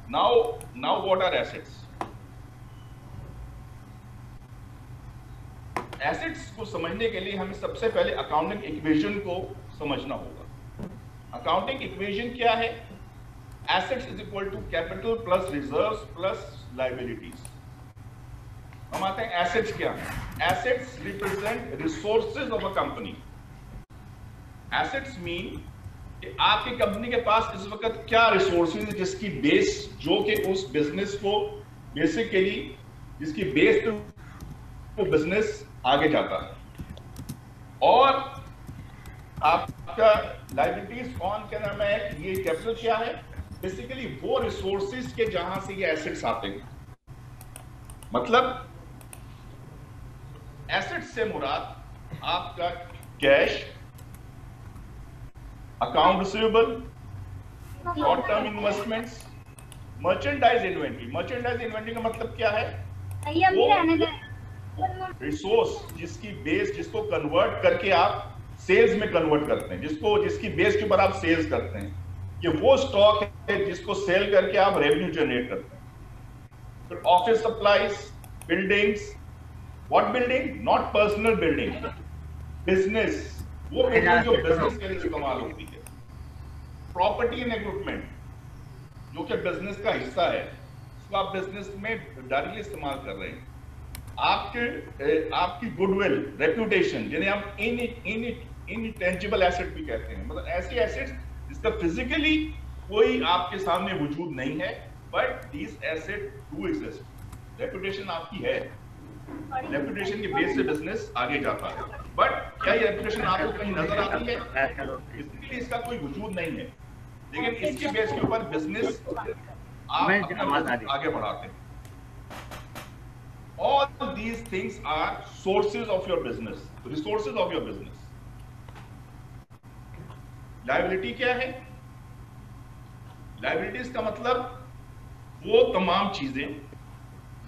Now what are assets? Assets को समझने के लिए हमें सबसे पहले अकाउंटिंग इक्वेशन को समझना होगा। अकाउंटिंग इक्वेशन क्या है? Assets is equal to capital plus reserves plus liabilities. हम आते हैं एसेट्स क्या है? Assets represent resources of a company. Assets mean कि आपकी कंपनी के पास इस वक्त क्या रिसोर्सेज है जिसकी बेस, जो कि उस बिजनेस को बेसिकली जिसकी बेस पे वो बिजनेस आगे जाता है। और आपका लायबिलिटीज कौन क्या नाम है? ये कैपिटल क्या है? बेसिकली वो रिसोर्सेज के जहां से ये एसेट्स आते हैं। मतलब एसेट्स से मुराद आपका cash, account receivable, short term investments, merchandise inventory. Merchandise inventory का मतलब क्या है? रिसोर्स जिसकी बेस, जिसको कन्वर्ट करके आप सेल्स में कन्वर्ट करते हैं, जिसकी बेस के ऊपर आप सेल्स करते हैं, ये वो स्टॉक है जिसको सेल करके आप रेवेन्यू जनरेट करते हैं। फिर office supplies, buildings. What building? Not personal building, business, वो बिल्डिंग जो बिजनेस के लिए इस्तेमाल होती है। प्रॉपर्टी एंड इक्विपमेंट जो कि बिजनेस का हिस्सा है, उसको आप बिजनेस में डायरेक्टली इस्तेमाल कर रहे हैं। आपकी गुडविल, रेप्यूटेशन, जिन्हें हम इनटेंजिबल एसेट भी कहते हैं, मतलब ऐसे एसेट्स जिसका फिजिकली कोई आपके सामने वजूद नहीं है, but these asset do exist. Reputation आपकी है, रेप्यूटेशन के बेस से बिजनेस आगे जाता है, बट क्या ये रेप्यूटेशन आपको कहीं नजर आती है? फिजिकली इसका कोई वजूद नहीं है, लेकिन इसके बेस के ऊपर बिजनेस आप अपना आगे बढ़ाते हैं। All these things are sources of your business, resources of your business. Liability क्या है? Liabilities का मतलब वो तमाम चीजें,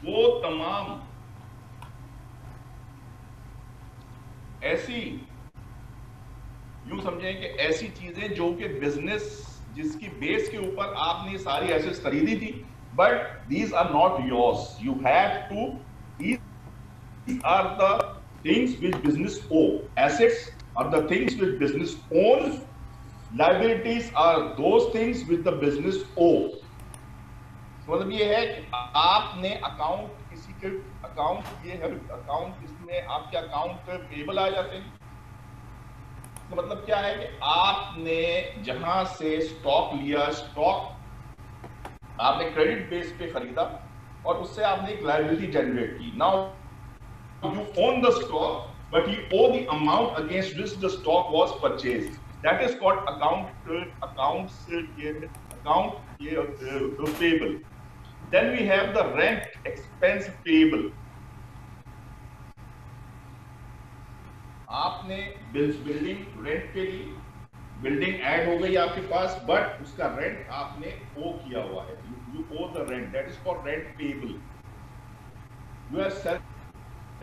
वो तमाम ऐसी, यूं समझें कि ऐसी चीजें जो कि बिजनेस जिसकी बेस के ऊपर आपने सारी एसेट्स खरीदी थी, but these are not yours. You have to, these are the things which business owe. Assets are the things which business owns. Liabilities are those things which the business owe. मतलब ये है कि आपने account, किसी के account, ये है account, इसमें आपके अकाउंट पेबल आ जाते हैं। तो मतलब क्या है कि आपने जहां से स्टॉक लिया, स्टॉक आपने क्रेडिट बेस पे खरीदा और उससे आपने एक लायबिलिटी जनरेट की। Now you own the stock, but you owe the amount against which the stock was purchased. That is called accounts payable. Then we have the rent expense payable. आपने building rent के लिए, building add हो गई आपके पास, but उसका rent आपने ओ किया हुआ है। You owe the rent. That is called rent payable. You have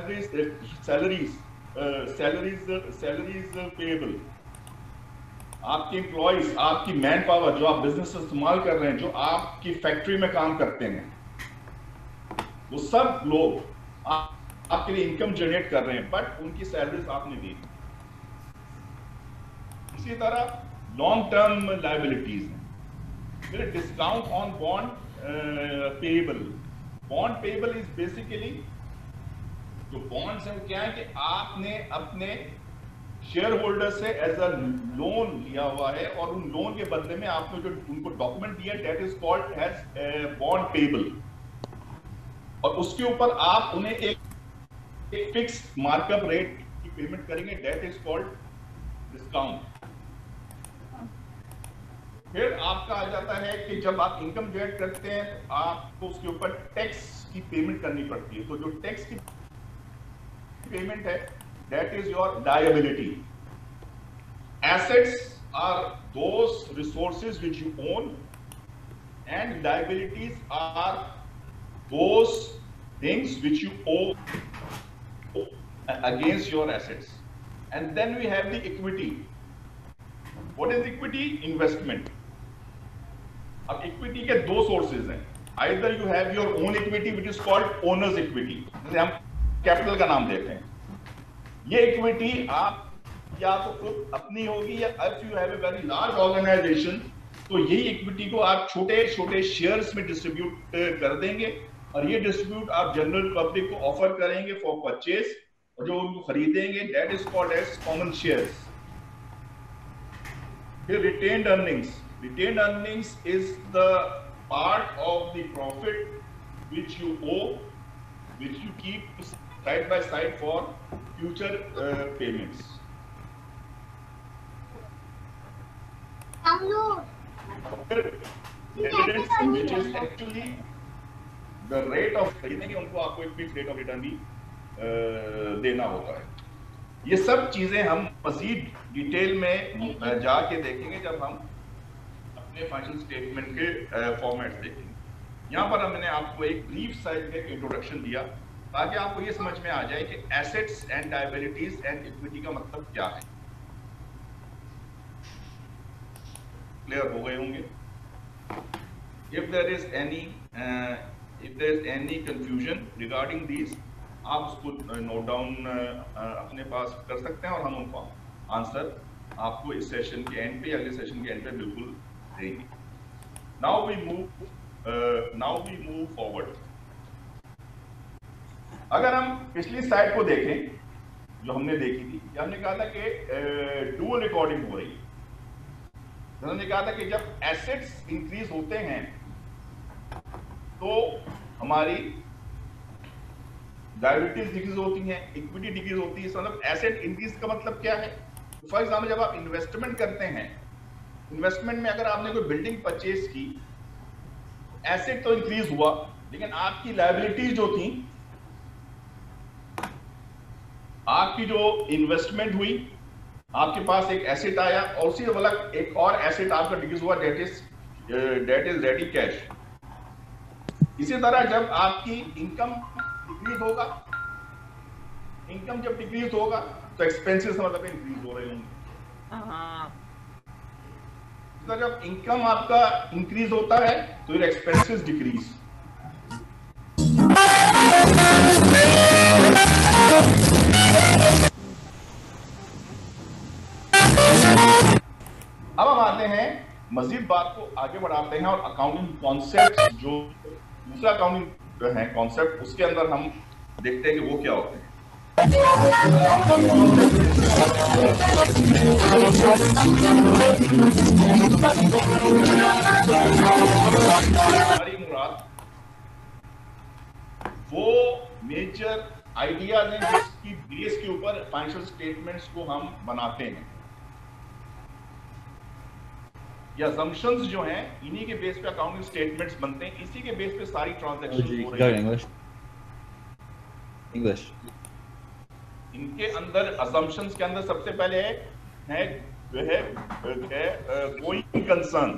salaries payable. आपके एम्प्लॉइज, आपकी मैन पावर जो आप बिजनेस से इस्तेमाल कर रहे हैं, जो आपकी फैक्ट्री में काम करते हैं, वो सब लोग आपके लिए इनकम जनरेट कर रहे हैं, बट उनकी सैलरीज आपने दी। इसी तरह लॉन्ग टर्म लायबिलिटीज हैं। Discount on bond payable. Bond payable is basically, जो बॉन्ड्स हैं क्या है कि आपने अपने शेयर होल्डर से एज अ लोन लिया हुआ है और उन लोन के बदले में आपने जो उनको डॉक्यूमेंट दिया, that is called as bond payable. और उसके ऊपर आप उन्हें एक फिक्स मार्कअप रेट की पेमेंट करेंगे, दैट इज कॉल्ड डिस्काउंट। फिर आपका आ जाता है कि जब आप इनकम जनरेट करते हैं तो आपको उसके ऊपर टैक्स की पेमेंट करनी पड़ती है। तो जो टैक्स की पेमेंट है, that is your liability. Assets are those resources which you own, and liabilities are those things which you owe against your assets. And then we have the equity. What is equity? Investment. अब equity के दो sources हैं, either you have your own equity which is called owners equity, जैसे हम capital का नाम देते हैं। ये इक्विटी आप या तो खुद अपनी होगी, या if you have a very large organisation तो यही इक्विटी को आप छोटे छोटे शेयर्स में डिस्ट्रीब्यूट कर देंगे, और ये डिस्ट्रीब्यूट आप जनरल पब्लिक को ऑफर करेंगे फॉर परचेज, और जो उनको खरीदेंगे that is called as common shares. फिर retained earnings, retained earnings is the part of the profit which you owe, which you keep side by side for future payments. Dividends, which is actually the rate of, उनको आपको एक fix rate of return भी देना होता है। ये सब चीजें हम मजीद डिटेल में जाके देखेंगे जब हम फाइनेंशियल स्टेटमेंट के फॉर्मेट देखेंगे। यहाँ पर मैंने आपको एक ब्रीफ साइज का इंट्रोडक्शन दिया ताकि आपको ये समझ में आ जाए कि assets and liabilities and equity का मतलब क्या है। क्लियर हो गए होंगे? If there is any confusion regarding these, आप उसको नोट डाउन अपने पास कर सकते हैं, और हम उनका आंसर आपको इस सेशन के एंड पे या अगले सेशन के एंड पे बिल्कुल देंगे। Now we move forward. अगर हम पिछली स्लाइड को देखें जो हमने देखी थी, हमने कहा था कि डुअल रिकॉर्डिंग हो रही है। हमने कहा था कि जब एसेट्स इंक्रीज होते हैं तो हमारी लायबिलिटीज डिक्रीज होती हैं, इक्विटी डिक्रीज होती है। मतलब एसेट इंक्रीज का मतलब क्या है? फॉर एग्जाम्पल जब आप इन्वेस्टमेंट करते हैं, इन्वेस्टमेंट में अगर आपने कोई बिल्डिंग परचेज की, एसेट तो इंक्रीज हुआ, लेकिन आपकी लायबिलिटीज जो थी, आपकी जो इन्वेस्टमेंट हुई, आपके पास एक एसेट आया और उसी वाला एक और एसेट आपका डिक्रीज हुआ, दैट इज रेडी कैश। इसी तरह जब आपकी इनकम डिक्रीज होगा, इनकम जब डिक्रीज होगा तो एक्सपेंसेस मतलब इंक्रीज हो रहे होंगे। तो जब इनकम आपका इंक्रीज होता है तो फिर एक्सपेंसेस डिक्रीज। अब हम आते हैं, मजीद बात को आगे बढ़ाते हैं और अकाउंटिंग कॉन्सेप्ट, जो दूसरा अकाउंटिंग है कॉन्सेप्ट, उसके अंदर हम देखते हैं कि वो क्या होते हैं। हमारी मुराद वो मेजर आइडियाज हैं जिसकी बेस के ऊपर फाइनेंशियल स्टेटमेंट्स को हम बनाते हैं। या assumptions जो हैं, इन्हीं के बेस पे अकाउंटिंग स्टेटमेंट्स बनते हैं, इसी के बेस पे सारी ट्रांजैक्शन हो रही है। इंग्लिश इनके अंदर assumptions के अंदर सबसे पहले है गोइंग कंसर्न।